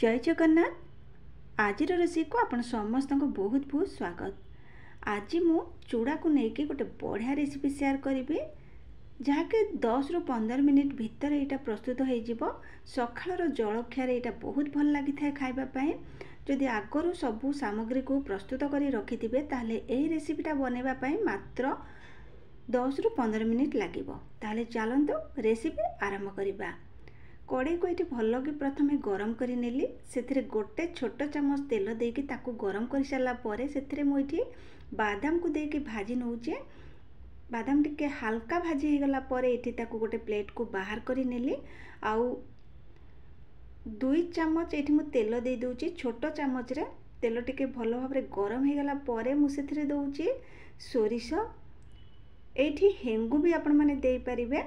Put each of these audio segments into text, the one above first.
जय जगन्नाथ। आज रोषे को आपण समस्त को बहुत बहुत स्वागत। आज मु चूड़ा को लेकिन गोटे बढ़िया रेसिपी शेयर करी जहाँकि 10 रु 15 मिनिट भितर यहाँ प्रस्तुत हो सकाळ जलखिया यहाँ बहुत भल लगी था खावाई। जदि आगु सबू सामग्री को प्रस्तुत कर रखिथे ताहले यही रेसिपीटा बनवाई मात्र 10 रु 15 मिनिट लगे। चलतु रेसिपी आरंभ करवा। कड़े को ये भल कि प्रथम गरम कर नेली से गोटे छोट चामच तेल देकी ताकू गरम कर सारापर से मुझे बादाम को देकी भाजी नौचे। बादाम टिके हल्का भाजी हो गला ये गोटे प्लेट को बाहर कर नेली। आउ 2 चामच ये मुझे तेल दे दूची। छोट चामच रे तेल टिके भल भाव गरम हो गला मुझे दौची सोरिष। ये हेंगु भी आपण मैंने दे पारिबे।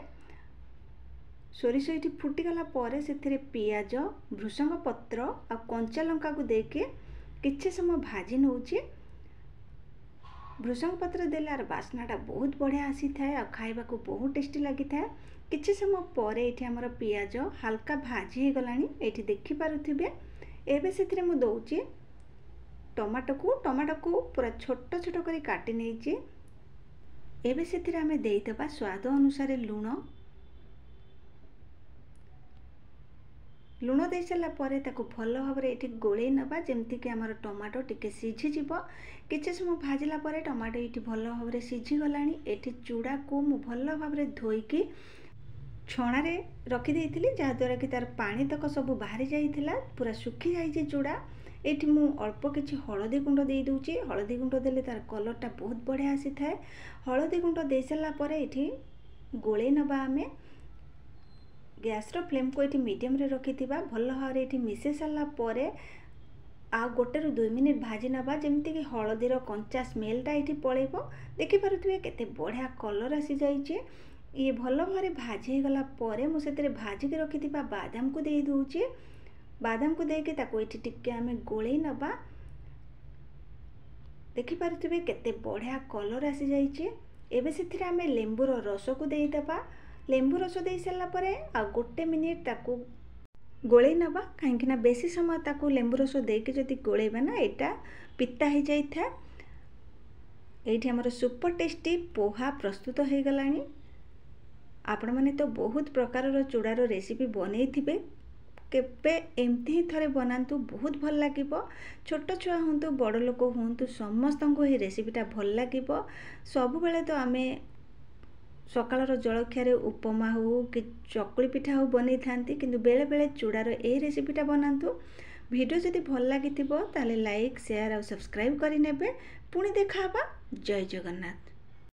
सोरिष ये फुटीगला से पियाज भृषंग पत्र आ कंचा लंका को देके किछि समय भाजी नौची। भृषंग पत्र देलार बास्नाटा बहुत बढ़िया आसी थाए आ खाइबा को बहुत टेस्टी लगी थाए। किछि समय पर ये आमर पियाज हल्का भाजी हो गलानी ये देखि पारुथिबे। एबे सेथिरे मु दउची टमाटो को पूरा छोट छोट करी काटी नेची। एबे सेथिरे आमे देइतबा स्वाद अनुसार लुण दे सारापर भल भाव ये गोले नवा जमती आमर टमाटो टिके सीझीज। किसी समय भाजला टमाटो ये भल भाव सीझीगला। ये चूड़ा को मु भल भाव धोईकी छणारे रखीदे जहाद्वारा कि तार पानी तक सब बाहरी जाइथिला पूरा सुखी जाइए चूड़ा। ये मु अल्प किसी हलदी गुंड दे दूची। हलदी गुंड देले तार कलरटा बहुत बढ़िया आसी थाए। हलदी गुंड दे सारापर ये गोले नवा आमे गैस रो फ्लेम को ये मीडियम रे रखी भल भाव ये मिसे सारापर आ 1 रु 2 मिनिट भाजी नवा जमती कि हलदीर कंचा स्मेलटा ये पलैब। देखिपे केते बढ़िया कलर आसी जाइए। ये भल भाव भाजी गला मुझे भाजिक रखी बादाम को दे दूची। बादाम को देके ताको ये टिके आमे गोले नवा। देखिपे केते बढ़िया कलर आसी जाइए। एबे सेथिरे आमे लेंबूर रस को देदेबा। लेंबू रस दे सारापर आ 1 मिनिट ताकू गोले नवा कहीं बेसी समय ताकू लेंबू रस देके जदि गोलेबा ना एटा पिता हो जाए। ये आमर सुपर टेस्टी पोहा प्रस्तुत हो गलानी। आपण मैंने तो बहुत प्रकार चूड़ार रेसिपी बनई थिबे। केबे एमती ही थरे बनातु बहुत भल लगे। छोट छुआ हूँ बड़ लोक हूँ समस्त को ये रेसिपीटा भल लगे। सब बेले तो आमे सकाळर जलखिया उपमा हो कि चकुली पिठा हो बनी थांती किंतु बेले बेले चूड़ार ए रेसिपीटा बनातु। वीडियो जदि भल लगी ताले लाइक शेयर और सब्सक्राइब करि नेबे। पुणी देखा जय जगन्नाथ।